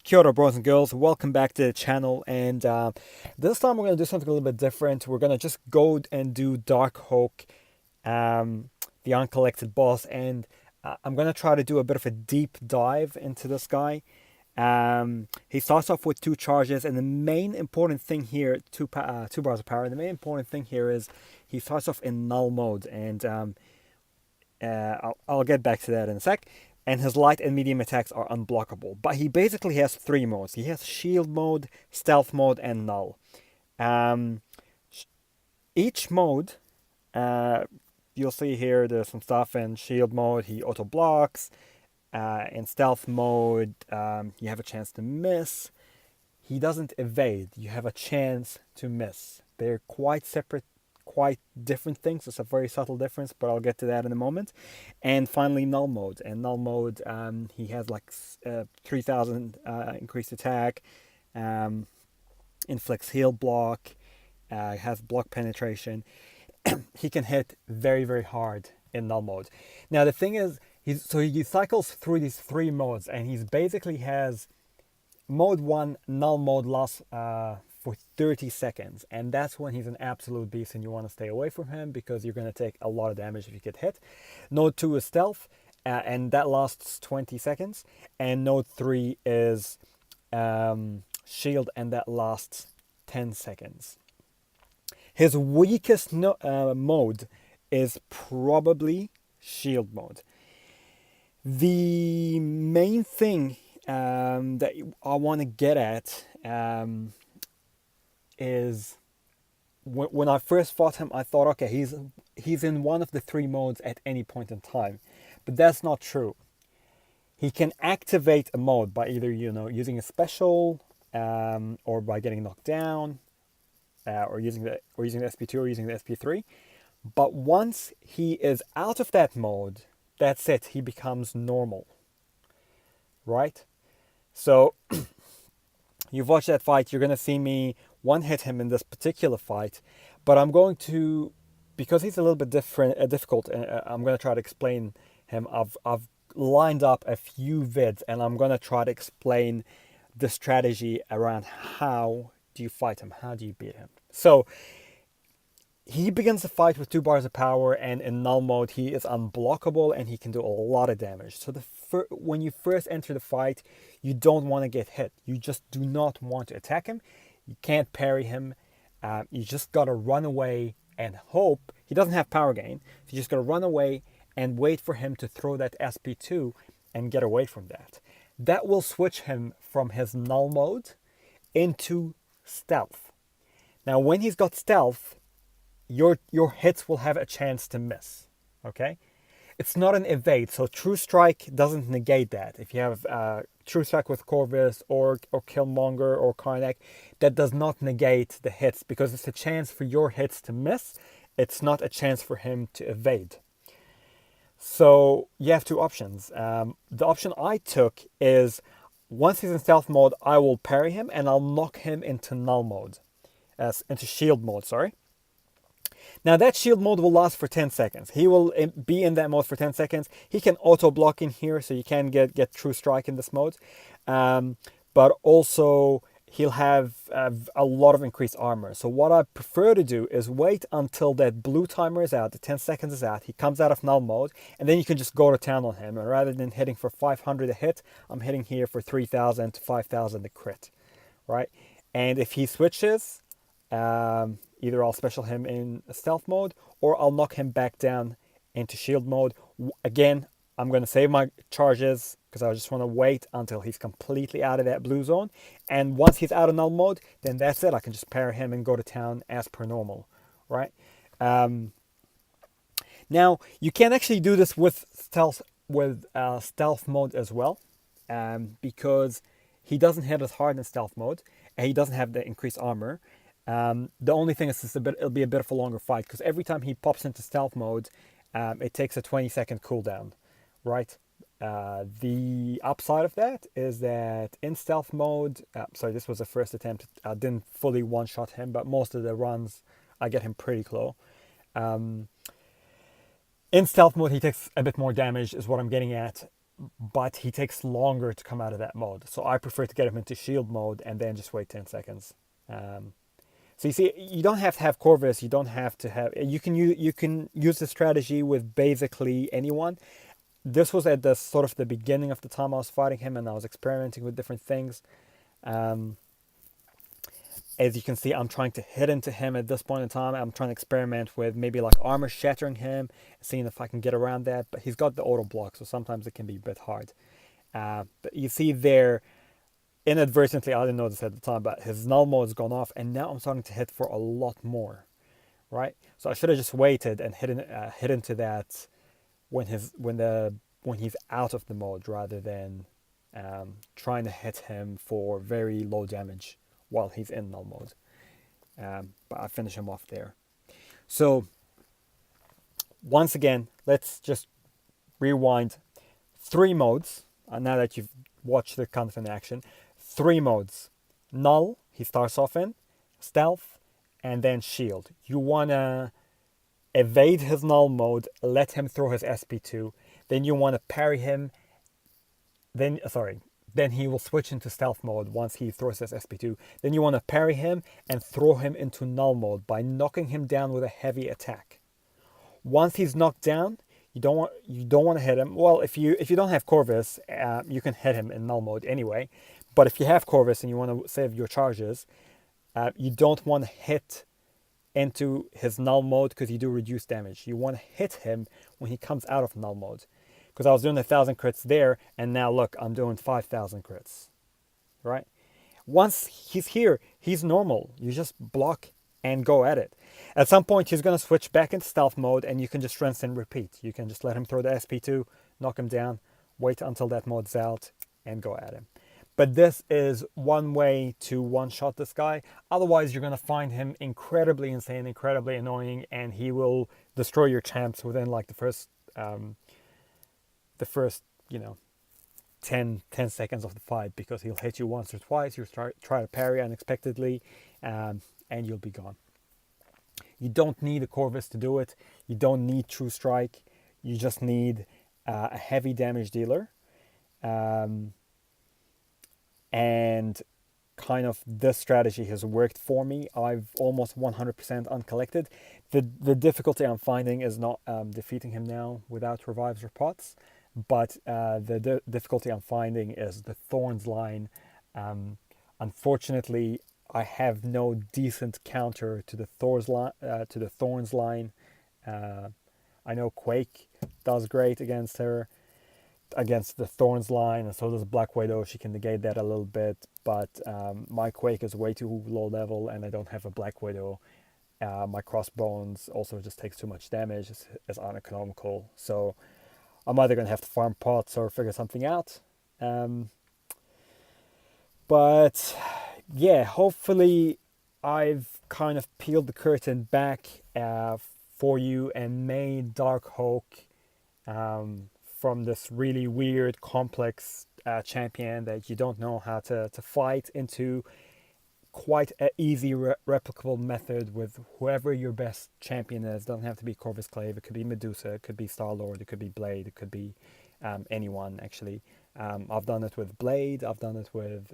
Kia ora, boys and girls. Welcome back to the channel. And this time we're going to do something a little bit different. We're going to just go and do Darkhawk, the Uncollected boss. And I'm going to try to do a bit of a deep dive into this guy. He starts off with 2 charges. And the main important thing here, 2 bars of power. The main important thing here is he starts off in null mode. And I'll get back to that in a sec. And his light and medium attacks are unblockable. But he basically has 3 modes. He has shield mode, stealth mode, and null. Each mode, you'll see here there's some stuff in shield mode. He auto blocks. In stealth mode, you have a chance to miss. He doesn't evade. You have a chance to miss. They're quite separate, quite different things. It's a very subtle difference, but I'll get to that in a moment. And finally, null mode. And null mode, he has like 3,000 increased attack, inflicts heal block, has block penetration. He can hit very, very hard in null mode. Now the thing is, he cycles through these 3 modes, and he's basically has mode 1, null mode, lasts for 30 seconds, and that's when he's an absolute beast and you want to stay away from him because you're going to take a lot of damage if you get hit. Node 2 is stealth, and that lasts 20 seconds, and node 3 is shield, and that lasts 10 seconds. His weakest mode is probably shield mode. The main thing that I want to get at is when I first fought him, I thought, okay, he's in one of the 3 modes at any point in time, but that's not true. He can activate a mode by either using a special, or by getting knocked down, or using the SP2 or using the SP3. But once he is out of that mode, that's it. He becomes normal, right? So you've watched that fight. You're gonna see me one-hit him in this particular fight, but I'm going to, because he's a little bit difficult, I'm going to try to explain him. I've lined up a few vids, and I'm going to try to explain the strategy around how do you fight him, how do you beat him. So he begins the fight with 2 bars of power, and in null mode he is unblockable and he can do a lot of damage. So when you first enter the fight, you don't want to get hit. You just do not want to attack him. You can't parry him. You just got to run away and hope. He doesn't have power gain. So you just got to run away and wait for him to throw that SP2 and get away from that. That will switch him from his null mode into stealth. Now, when he's got stealth, your hits will have a chance to miss. Okay? It's not an evade, so True Strike doesn't negate that. If you have True Strike with Corvus or Killmonger or Karnak, that does not negate the hits because it's a chance for your hits to miss. It's not a chance for him to evade. So you have 2 options. The option I took is once he's in stealth mode, I will parry him and I'll knock him into null mode, into shield mode, sorry. Now that shield mode will last for 10 seconds. He will be in that mode for 10 seconds. He can auto block in here, so you can get True Strike in this mode. But also he'll have a lot of increased armor. So what I prefer to do is wait until that blue timer is out, the 10 seconds is out. He comes out of null mode, and then you can just go to town on him. And rather than hitting for 500 a hit, I'm hitting here for 3,000 to 5,000 a crit, right? And if he switches, either I'll special him in stealth mode or I'll knock him back down into shield mode. Again, I'm going to save my charges because I just want to wait until he's completely out of that blue zone. And once he's out of null mode, then that's it. I can just parry him and go to town as per normal, right? Now, you can actually do this with stealth mode as well, because he doesn't hit as hard in stealth mode and he doesn't have the increased armor. The only thing is it'll be a bit of a longer fight because every time he pops into stealth mode, it takes a 20-second cooldown, right? The upside of that is that in stealth mode, sorry, this was the first attempt. I didn't fully one-shot him, but most of the runs I get him pretty close. In stealth mode, he takes a bit more damage, is what I'm getting at. but he takes longer to come out of that mode. So I prefer to get him into shield mode and then just wait 10 seconds. So you see, you don't have to have Corvus. You don't have to have. You can use the strategy with basically anyone. This was at the sort of the beginning of the time I was fighting him, and I was experimenting with different things. As you can see, I'm trying to hit into him at this point in time. I'm trying to experiment with maybe like armor shattering him, seeing if I can get around that. But he's got the auto block, so sometimes it can be a bit hard. But you see there, inadvertently, I didn't notice at the time, but his null mode has gone off, and now I'm starting to hit for a lot more, right? So I should have just waited and hit into that when he's out of the mode, rather than trying to hit him for very low damage while he's in null mode. But I finish him off there. So once again, let's just rewind. 3 modes. Now that you've watched the content in action, 3 modes. Null, he starts off in, stealth, and then shield. You want to evade his null mode, let him throw his SP2, then you want to parry him, then he will switch into stealth mode once he throws his SP2. Then you want to parry him and throw him into null mode by knocking him down with a heavy attack. Once he's knocked down, you don't want to hit him. Well, if you don't have Corvus, you can hit him in null mode anyway. But if you have Corvus and you want to save your charges, you don't want to hit into his null mode because you do reduce damage. You want to hit him when he comes out of null mode. Because I was doing 1,000 crits there, and now look, I'm doing 5,000 crits, right? Once he's here, he's normal. You just block and go at it. At some point, he's going to switch back into stealth mode, and you can just rinse and repeat. You can just let him throw the SP2, knock him down, wait until that mode's out, and go at him. But this is one way to one-shot this guy. Otherwise, you're going to find him incredibly insane, incredibly annoying, and he will destroy your champs within like the first 10 seconds of the fight, because he'll hit you once or twice. You'll try to parry unexpectedly, and you'll be gone. You don't need a Corvus to do it. You don't need True Strike. You just need a heavy damage dealer. And kind of this strategy has worked for me. I've almost 100% uncollected. The difficulty I'm finding is not defeating him now without revives or pots, but the difficulty I'm finding is the Thorns line. Unfortunately, I have no decent counter to the Thorns line. I know Quake does great against her, against the Thorns line, and so does Black Widow. She can negate that a little bit, but my Quake is way too low level, and I don't have a Black Widow. My Crossbones also just takes too much damage. It's uneconomical, so I'm either going to have to farm pots or figure something out. But yeah, hopefully I've kind of peeled the curtain back for you and made Darkhawk from this really weird, complex champion that you don't know how to fight into quite an easy replicable method with whoever your best champion is. Doesn't have to be Corvus Clave. It could be Medusa. It could be Star-Lord. It could be Blade. It could be anyone, actually. I've done it with Blade. I've done it with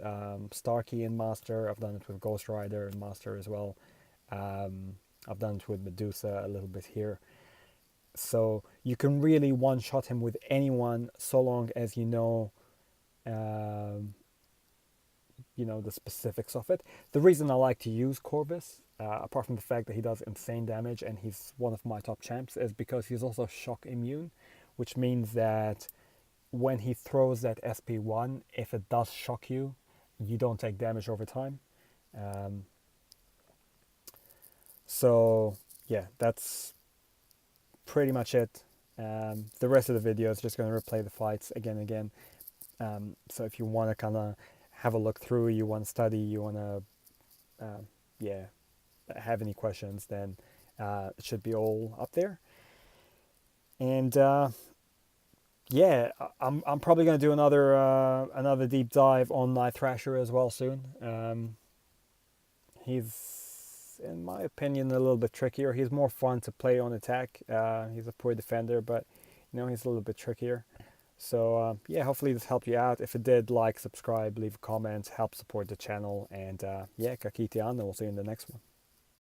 Starkey and Master. I've done it with Ghost Rider and Master as well. I've done it with Medusa a little bit here. So you can really one-shot him with anyone, so long as you know the specifics of it. The reason I like to use Corvus, apart from the fact that he does insane damage and he's one of my top champs, is because he's also shock immune, which means that when he throws that SP1, if it does shock you, you don't take damage over time. So yeah, that's pretty much it. The rest of the video is just going to replay the fights again and again. So if you want to kind of have a look through, you want to study, you want to have any questions, then it should be all up there. And I'm probably going to do another deep dive on Night Thrasher as well soon. He's, in my opinion, a little bit trickier. He's more fun to play on attack. He's a poor defender, but he's a little bit trickier. So yeah, hopefully this helped you out. If it did, like, subscribe, leave a comment, help support the channel, and yeah, kakitian, and we'll see you in the next one.